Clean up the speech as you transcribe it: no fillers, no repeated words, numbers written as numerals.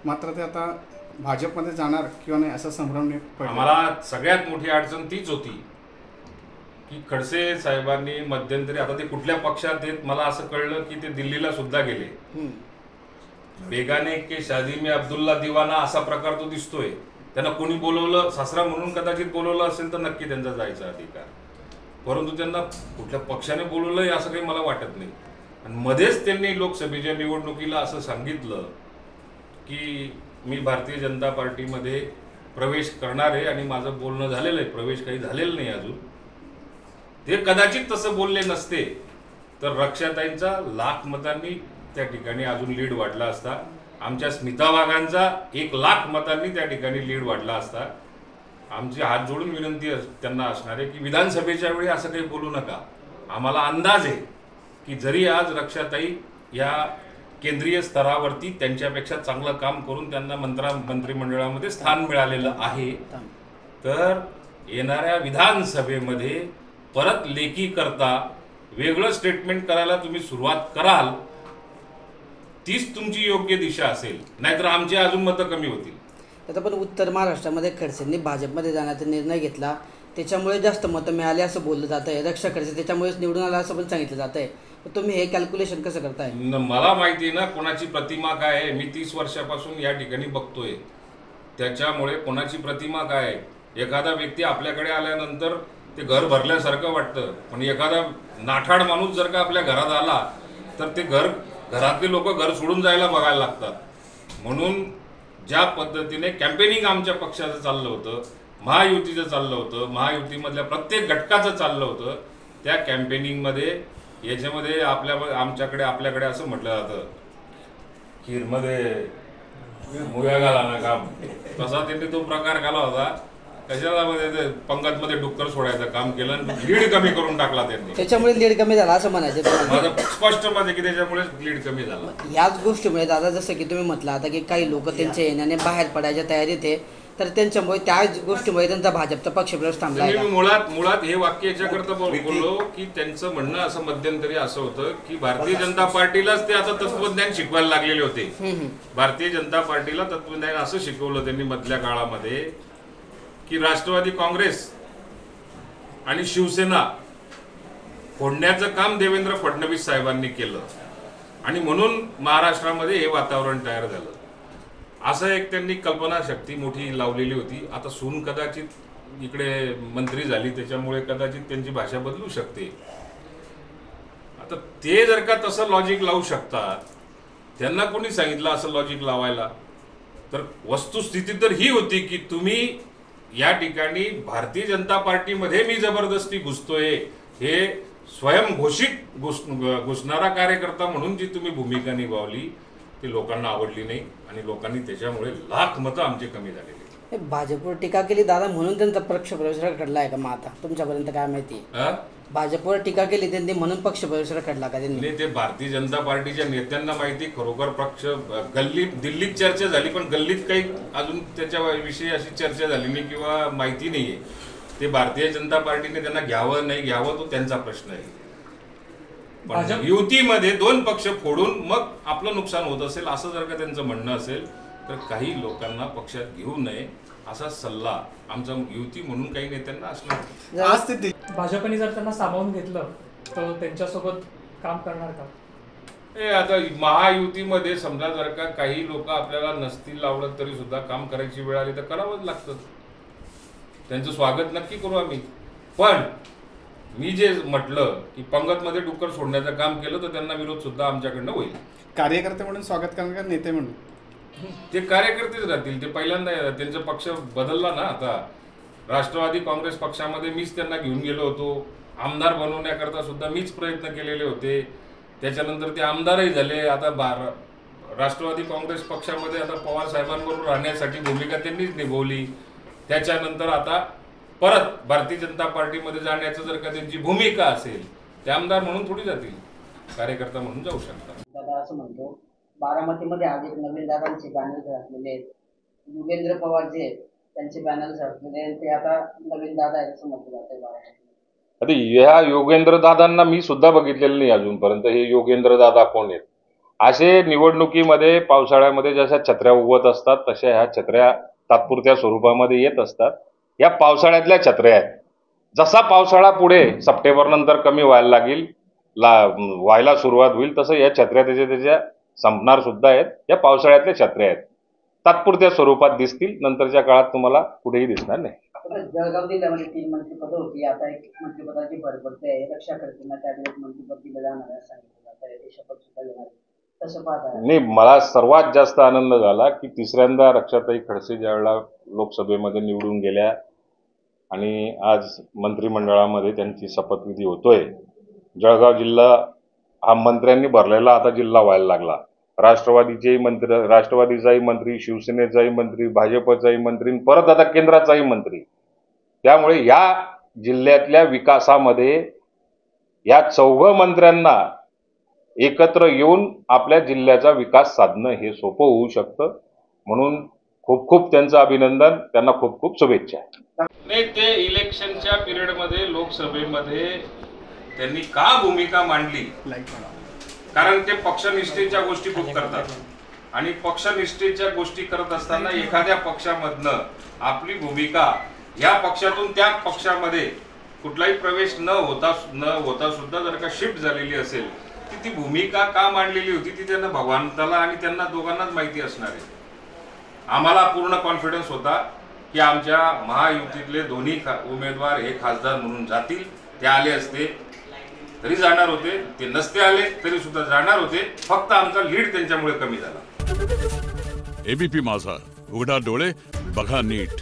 मात्र ते आता भाजपमध्ये जाणार किंवा नाही असा संभ्रम पडला। आम्हाला सगळ्यात मोठी अडचण तीच होती की खडसे साहेबांनी मध्यंतरी, आता ते कुठल्या पक्षात आहेत मला असं कळलं की ते दिल्लीला सुद्धा गेले। बेगाने के शादी में अब्दुल्ला दिवाना असा प्रकार तो दिसतोय। त्यांना कोणी बोलवलं, सासरा म्हणून कदाचित बोलवलं असेल तर नक्की त्यांचा जायचा अधिकार, परंतु त्यांना कुठल्या पक्षाने बोलवलंय असं काही मला वाटत नाही। आणि मध्येच त्यांनी लोकसभेच्या निवडणुकीला असं सांगितलं की मी भारतीय जनता पार्टीमध्ये प्रवेश करणार आहे आणि माझं बोलणं झालेलं आहे, प्रवेश काही झालेलं नाही अजून। ते कदाचित तसं बोलले नसते तर रक्षाताईंचा लाख मतांनी त्या ठिकाणी अजून लीड वाढला असता, आमच्या स्मिता वाघांचा 1,00,000 मतांनी त्या ठिकाणी लीड वाढला असता। आमची हात जोडून विनंती त्यांना असणार आहे की विधानसभेच्या वेळी असं काही बोलू नका। आम्हाला अंदाज आहे की जरी आज रक्षाताई या केंद्रीय स्तरावरती त्यांच्यापेक्षा चांगलं काम करून त्यांना मंत्रिमंडळामध्ये स्थान मिळालेलं आहे, तर येणाऱ्या विधानसभेमध्ये परत लेखी करता वेगळं स्टेटमेंट करायला तुम्ही सुरुवात कराल, तीच तुमची योग्य दिशा असेल, नाहीतर आमची अजून मतं कमी होतील। आता पण उत्तर महाराष्ट्रामध्ये खडसेंनी भाजपमध्ये जाण्याचा निर्णय घेतला, त्याच्यामुळे जास्त मतं मिळाले असं बोललं जात आहे। रक्षा खडसे त्याच्यामुळेच निवडून आला असं पण सांगितलं जात आहे। तुम्ही हे कॅल्क्युलेशन कसं करताय? मला माहिती आहे ना कोणाची प्रतिमा काय आहे, मी 30 वर्षापासून या ठिकाणी बघतोय, त्याच्यामुळे कोणाची प्रतिमा काय आहे। एखादा व्यक्ती आपल्याकडे आल्यानंतर ते घर भरल्यासारखं वाटतं, पण एखादा नाठाड माणूस जर का आपल्या घरात आला तर ते घरातले लोक घर सोडून जायला बघायला लागतात। म्हणून ज्या पद्धतीने कॅम्पेनिंग आमच्या पक्षाचं चाललं होतं, महायुतीचं चाललं होतं, महायुतीमधल्या प्रत्येक घटकाचं चाललं होतं, त्या कॅम्पेनिंगमध्ये याच्यामध्ये आपल्याकडे असं म्हटलं जातं खीरमध्ये मुळ्या घाला ना काम, तसा त्यांनी तो प्रकार केला होता। कशाला मध्ये पंगतमध्ये डुक्कर सोडायचं काम केलं, लीड कमी करून टाकला त्यांनी, त्याच्यामुळे लीड कमी झाला असं म्हणायचं माझं स्पष्ट मत आहे की त्याच्यामुळे लीड कमी झाला। याच गोष्टीमुळे दादा जसं की तुम्ही म्हटलं आता की काही लोक त्यांच्या येण्याने बाहेर पडायच्या तयारीत आहे, तर त्यांच्यामुळे त्याच गोष्टीमुळे त्यांचा भाजपचा पक्षप्रवेश थांबला आहे। मुळात हे वाक्य याच्याकरता बोललो की त्यांचं म्हणणं असं मध्यंतरी असं होतं की भारतीय जनता पार्टीलाच ते आता तत्वज्ञान शिकवायला लागलेले होते। भारतीय जनता पार्टीला तत्वज्ञान असं शिकवलं त्यांनी मधल्या काळामध्ये की राष्ट्रवादी काँग्रेस आणि शिवसेना फोडण्याचं काम देवेंद्र फडणवीस साहेबांनी केलं आणि म्हणून महाराष्ट्रामध्ये हे वातावरण तयार झालं, असं एक त्यांनी कल्पनाशक्ती मोठी लावलेली होती। आता सून कदाचित इकडे मंत्री झाली त्याच्यामुळे कदाचित त्यांची भाषा बदलू शकते। आता ते जर का तसं लॉजिक लावू शकतात, त्यांना कोणी सांगितलं असं लॉजिक लावायला? तर वस्तुस्थिती तर ही होती की तुम्ही या ठिकाणी भारतीय जनता पार्टीमध्ये मी जबरदस्ती घुसतोय, हे स्वयंघोषित घुसणारा कार्यकर्ता म्हणून जी तुम्ही भूमिका निभावली ती लोकांना आवडली नाही आणि लोकांनी त्याच्यामुळे लाख मतं आमचे कमी झालेली। भाजपवर टीका केली दादा म्हणून त्यांचा पक्षप्रवेश रखडला आहे का? मग आता तुमच्यापर्यंत काय माहिती? भाजपवर टीका केली त्यांनी म्हणून पक्षप्रवेश रखडला का त्यांनी? नाही, ते भारतीय जनता पार्टीच्या नेत्यांना माहिती, खरोखर पक्ष दिल्लीत चर्चा झाली पण गल्लीत काही अजून त्याच्याविषयी अशी चर्चा झाली नाही किंवा माहिती नाहीये। ते भारतीय जनता पार्टीने त्यांना घ्यावं नाही घ्यावं तो त्यांचा प्रश्न आहे, पण युतीमध्ये 2 पक्ष फोडून मग आपलं नुकसान होत असेल असं जर का त्यांचं म्हणणं असेल तर काही लोकांना पक्षात घेऊ नये असा सल्ला आमचा युती म्हणून काही नेत्यांना असणार। आज ते भाजपने जर त्यांना सामावून घेतलं तर त्यांच्यासोबत काम करणार का? आता महायुतीमध्ये समजा जर का काही लोक आपल्याला नसतील आवडत तरी सुद्धा काम करायची वेळ आली तर करावंच लागतं, त्यांचं स्वागत नक्की करू आम्ही। पण मी जे म्हटलं की पंगतमध्ये डुक्कर सोडण्याचं काम केलं तर त्यांना विरोध सुद्धा आमच्याकडनं होईल। कार्यकर्ते म्हणून स्वागत करणार का नेते म्हणून? ते कार्यकर्तेच राहतील, ते पहिल्यांदा त्यांचा पक्ष बदलला ना। आता राष्ट्रवादी काँग्रेस पक्षामध्ये मीच त्यांना घेऊन गेलो होतो, आमदार बनवण्याकरता सुद्धा मीच प्रयत्न केलेले होते, त्याच्यानंतर ते आमदारही झाले। आता राष्ट्रवादी काँग्रेस पक्षामध्ये आता पवार साहेबांबरोबर राहण्यासाठी भूमिका त्यांनीच निभावली, त्याच्यानंतर आता परत भारतीय जनता पार्टीमध्ये जाण्याचं जर का त्यांची भूमिका असेल ते आमदार म्हणून थोडी जातील, कार्यकर्ता म्हणून जाऊ शकतात। दादा असं म्हणतो बारामतीमध्ये आज एक नवीन दादांचे बॅनर झळकलेले आहेत, युगेंद्र पवार जे त्यांचे बॅनर झळकलेले आहेत, ते आता नवीन दादा आहेत असं म्हटलं जातंय बारामती। आता ह्या योगेंद्र दादांना मी सुद्धा बघितलेलं नाही अजूनपर्यंत, हे योगेंद्र दादा कोण आहेत? असे निवडणुकीमध्ये पावसाळ्यामध्ये जशा छत्र्या उगवत असतात तशा ह्या छत्र्या तात्पुरत्या स्वरूपामध्ये येत असतात. या पावसाळ्यातल्या छत्र्या आहेत. जसा पावसाळा पुढे सप्टेंबर नंतर कमी व्हायला लागेल, व्हायला सुरुवात होईल, तसं या छत्र्या त्याच्या संपणार सुद्धा आहेत. या पावसाळ्यातल्या छत्र्या आहेत, तात्पुरत्या स्वरूपात दिसतील, नंतरच्या काळात तुम्हाला कुठेही दिसणार नाही. जळगाव जिल्ह्यामध्ये 3 मंत्रिपदं होती, आता एक मंत्रिपदाची भर पडते आहे. रक्षा खडसेंना कॅबिनेट मंत्रिपद दिलं जाणार आहे सांगितलं जात आहे, ते शपथ सुद्धा घेणार आहे. कसं पाहता? नाही, मला सर्वात जास्त आनंद झाला की तिसऱ्यांदा रक्षाताई खडसे ज्यावेळेला लोकसभेमध्ये निवडून गेल्या आणि आज मंत्रिमंडळामध्ये त्यांची शपथविधी होतोय. जळगाव जिल्हा हा मंत्र्यांनी भरलेला आता जिल्हा व्हायला लागला. राष्ट्रवादीचेही मंत्री, राष्ट्रवादीचाही मंत्री, शिवसेनेचाही मंत्री, भाजपचाही मंत्री, परत आता केंद्राचाही मंत्री. त्यामुळे या जिल्ह्यातल्या विकासामध्ये या 4 मंत्र्यांना एकत्र येऊन आपल्या जिल्ह्याचा विकास साधणं हे सोपं होऊ शकतं. म्हणून खूप खूप त्यांचं अभिनंदन, त्यांना खूप खूप शुभेच्छा. नाही, ते इलेक्शनच्या पिरियडमध्ये लोकसभेमध्ये त्यांनी का भूमिका मांडली, कारण ते पक्षनिष्ठेच्या गोष्टी खूप करतात आणि पक्षनिष्ठेच्या गोष्टी करत असताना एखाद्या पक्षामधनं आपली भूमिका या पक्षातून त्या पक्षामध्ये कुठलाही प्रवेश न होता सुद्धा जर का शिफ्ट झालेली असेल, ती भूमिका का मांडलेली होती ती त्यांना भगवंताला आणि त्यांना दोघांनाच माहिती असणार आहे. आम्हाला पूर्ण कॉन्फिडन्स होता की आमच्या महायुतीतले दोन्ही उमेदवार हे खासदार म्हणून जातील. ते आले असते तरी जाणार होते, ते नसते आले तरी सुद्धा जाणार होते. फक्त आमचा लीड त्यांच्यामुळे कमी झाला. एबीपी माझा, उघडा डोळे बघा नीट.